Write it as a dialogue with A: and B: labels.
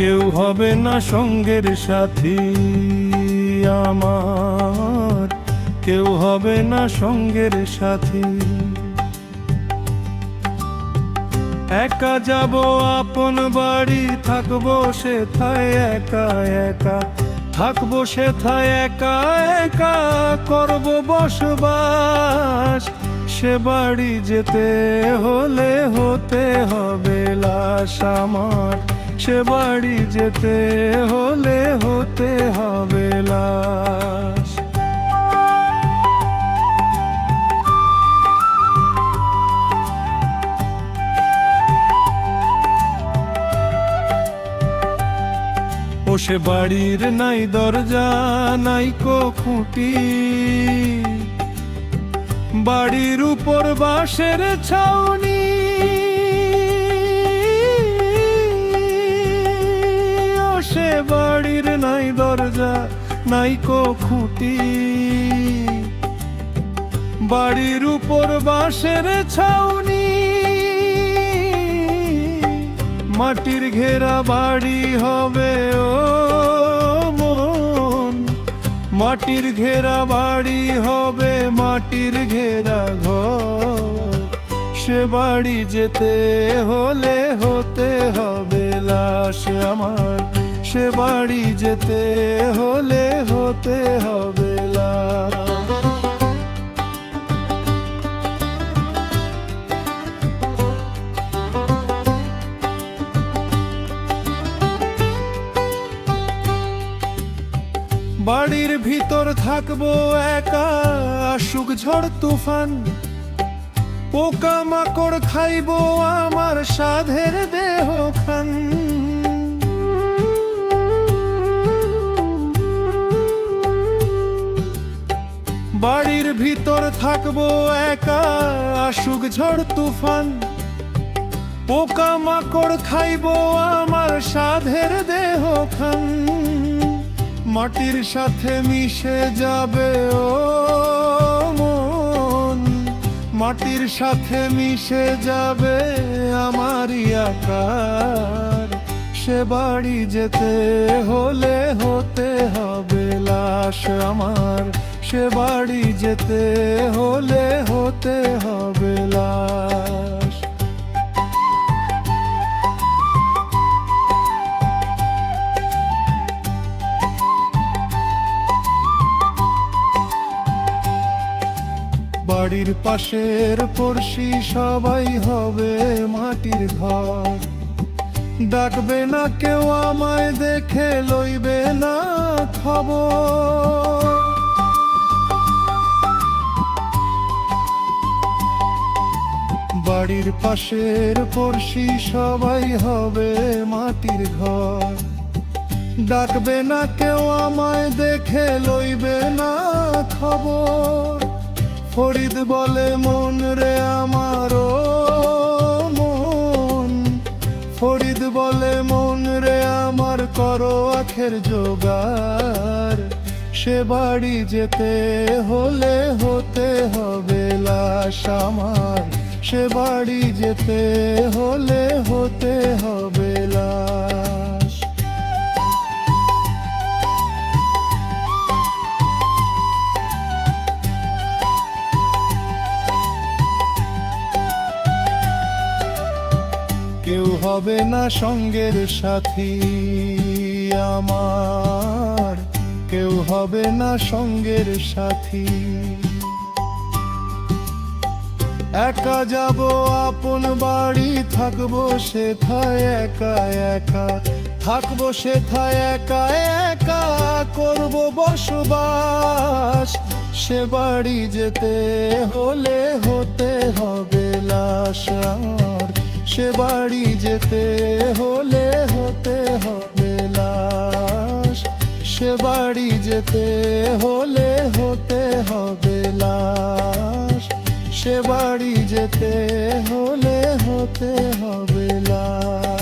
A: কেউ হবে না সঙ্গের সাথী আমার, কেউ হবে না সঙ্গের সাথী। একা যাব আপন বাড়ি, থাকবো সেথায় একা একা, থাকবো সেথায় একা একা, করবো বসবাস। সে বাড়ি যেতে হলে হতে হবে লাশ আমার, সে বাড়ি যেতে হলে হতে হবে লাশ। ও সে বাড়ির নাই দরজা নাই কো খুঁটি, বাড়ির উপর বাঁশের ছাউনি। ও সে বাড়ির নাই দরজা নাই কো খুঁটি, বাড়ির উপর বাঁশের ছাউনি। মাটির ঘেরা বাড়ি হবে ও মন, মাটির ঘেরা বাড়ি হবে, মাটির ঘেরা ঘর। সে বাড়ি যেতে হলে হতে হবে লাশ আমার, সে বাড়ি যেতে হলে হতে হবে লাশ। বাড়ির ভিতর থাকবো একা, আসুক ঝড় তুফান, পোকা মাকড় খাইবো আমার সাধের দেহ খান। বাড়ির ভিতর থাকবো একা, আসুক ঝড় তুফান, পোকা মাকড় খাইবো আমার সাধের দেহ খান। মাটির সাথে মিশে যাবে ও মন, মাটির সাথে মিশে যাবে আমারই আকার। সে বাড়ি যেতে হলে হতে হবে লাশ আমার, সে বাড়ি যেতে হলে হতে হবে লাশ। বাড়ির পাশের পড়শি সবাই হবে মাটির ঘর, ডাকবে না কেউ আমায় দেখে, লইবে না খবর। বাড়ির পাশের পড়শি সবাই হবে মাটির ঘর, ডাকবে না কেউ আমায় দেখে, লইবে না খবর। ফরিদ বলে মন রে আমার ও মন, ফরিদ বলে মন রে আমার, করো আখের জোগাড়। সে বাড়ি যেতে হলে হতে হবে লাশ আমার, সে বাড়ি যেতে হলে হতে হবে লাশ। কেউ হবে না সঙ্গের সাথী আমার, কেউ হবে না সঙ্গের সাথী। একা যাব আপন বাড়ি, থাকবো সেথায় একা একা, থাকবো সেথায় একা একা, করবো বসবাস। সে বাড়ি যেতে হলে হতে হবে লাশ আমার, সে বাড়ি যেতে হলে হতে হবে লাশ, সে বাড়ি যেতে হলে হতে হবে লাশ, সে বাড়ি যেতে হলে হতে হবে লাশ।